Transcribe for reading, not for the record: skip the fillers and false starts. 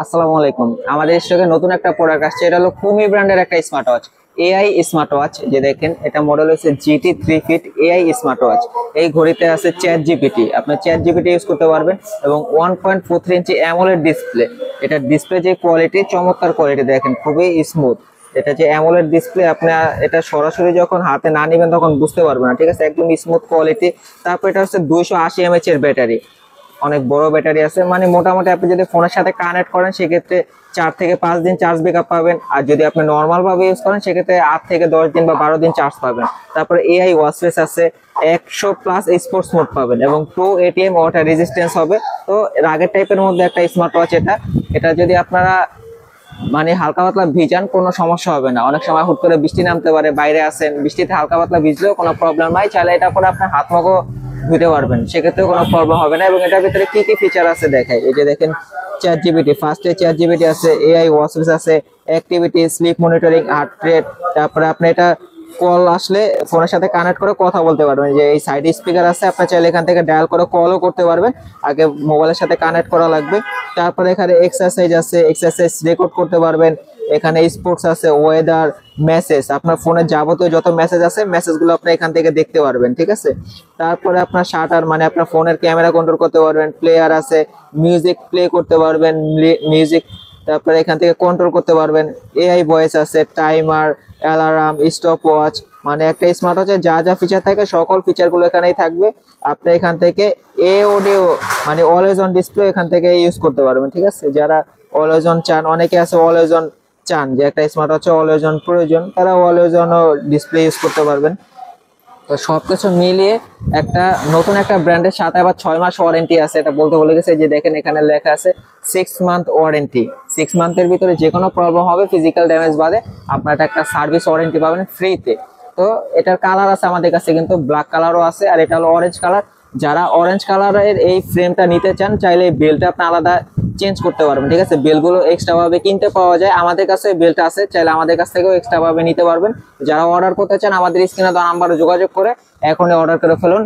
আসসালামু আলাইকুম। আমাদের স্টকে নতুন একটা প্রোডাক্ট আসছে, এটা হলো কুমি ব্র্যান্ডের একটা smart watch, AI smart watch. যে দেখেন, এটা মডেল হচ্ছে GT 3 fit AI smart watch. এই ঘড়িতে আছে চ্যাট জিপিটি, আপনি চ্যাট জিপিটি ইউজ করতে পারবেন এবং 1.43 ইঞ্চি অ্যামোলেড ডিসপ্লে। এটা ডিসপ্লে যে কোয়ালিটি, চমৎকার কোয়ালিটি, দেখেন খুবই স্মুথ। এটা যে অ্যামোলেড ডিসপ্লে, আপনি এটা সরাসরি যখন হাতে না নেবেন তখন বুঝতে পারবেন না, ঠিক আছে, একদম স্মুথ কোয়ালিটি। তারপর এটা হচ্ছে 280 এমএচ এর ব্যাটারি, অনেক বড় ব্যাটারি আছে। মানে মোটামুটি আপনি যদি ফোনের সাথে কানেক্ট করেন সেক্ষেত্রে 4 থেকে 5 দিন চার্জ ব্যাকআপ পাবেন, আর যদি আপনি নর্মাল ভাবে ইউজ করেন সেক্ষেত্রে 8 থেকে 10 দিন বা 12 দিন চার্জ পাবেন। তারপরে এআই ওয়াচলেস আছে, 100+ স্পোর্টস মোড পাবেন এবং 2 ATM ওয়াটার রেজিস্ট্যান্স হবে। তো রাগের টাইপের মধ্যে একটা স্মার্ট ওয়াচ এটা। এটা যদি আপনারা মানে হালকা পাতলা ভিজান, কোনো সমস্যা হবে না। অনেক সময় হুট করে বৃষ্টি নামতে পারে, বাইরে আছেন, বৃষ্টিতে হালকা পাতলা ভিজলেও কোনো প্রবলেম নাই, চাইলে এটা পরে আপনি হাত মুখও ধুতে পারবেন, সেক্ষেত্রেও কোনো প্রবলেম হবে না। এবং এটার ভিতরে কি কি ফিচার আছে দেখাই। এই যে দেখেন, চ্যাট জিপিটি, ফার্স্টে চ্যাট জিপিটি আছে, এআই ওয়াচলেস আছে, activity, slip monitoring, heart rate. তারপরে আপনি এটা কল আসলে ফোনের সাথে কানেক্ট করে কথা বলতে পারবেন। যে এই সাইড স্পিকার আছে, আপনি চাইলে এখান থেকে ডায়াল করে কলও করতে পারবেন, আগে মোবাইলের সাথে কানেক্ট করা লাগবে। তারপরে এখানে এক্সারসাইজ আছে, এক্সারসাইজ রেকর্ড করতে পারবেন। এখানে স্পোর্টস আছে, ওয়েদার, মেসেজ, আপনার ফোনের যাবতীয় যত মেসেজ আছে মেসেজগুলো আপনি এখান থেকে দেখতে পারবেন, ঠিক আছে। তারপরে আপনার শাটার, মানে আপনার ফোনের ক্যামেরা কন্ট্রোল করতে পারবেন। প্লেয়ার আছে, মিউজিক প্লে করতে পারবেন, মিউজিক তারপরে এখান থেকে কন্ট্রোল করতে পারবেন। এআই ভয়েস আছে, টাইমার, অ্যালার্ম, স্টপ ওয়াচ। মানে একটা স্মার্ট ওয়াচে যা যা ফিচার থাকে সকল ফিচারগুলো এখানেই থাকবে। আপনি এখান থেকে অডিও, মানে অলওয়েজ অন ডিসপ্লে এখান থেকে ইউজ করতে পারবেন, ঠিক আছে। যারা অলওয়েজ অন চান, অনেকে আছে অলওয়েজ অন চান যে একটা স্মার্ট ওয়াচে অলওয়েজ অন প্রয়োজন, তারা অলওয়েজ অন ডিসপ্লে ইউজ করতে পারবেন। তো সবকিছু মিলিয়ে একটা নতুন একটা ব্র্যান্ডের সাথে আবার 6 মাস ওয়ারেন্টি আছে, এটা বলতে ভুলে গেছে। যে দেখেন, এখানে লেখা আছে 6 মান্থ ওয়ারেন্টি। 6 মান্থের ভিতরে যে কোনো প্রবলেম হবে, ফিজিক্যাল ড্যামেজ বাদে, আপনার একটা সার্ভিস ওয়ারেন্টি পাবেন ফ্রিতে। তো এটার কালার আছে আমাদের কাছে, কিন্তু ব্ল্যাক কালারও আছে, আর এটা হলো অরেঞ্জ কালার। যারা অরেঞ্জ কালারের এই ফ্রেমটা নিতে চান, চাইলে বেলটা আপনি আলাদা চেঞ্জ করতে পারবেন, ঠিক আছে। বেলগুলো এক্সট্রা ভাবে কিনতে পাওয়া যায়, আমাদের কাছে বেলটা আছে, চাইলে আমাদের কাছ থেকেও এক্সট্রা ভাবে নিতে পারবেন। যারা অর্ডার করতে চান, আমাদের স্ক্রিনে দেওয়া নাম্বারে যোগাযোগ করে এখনই অর্ডার করে ফেলুন।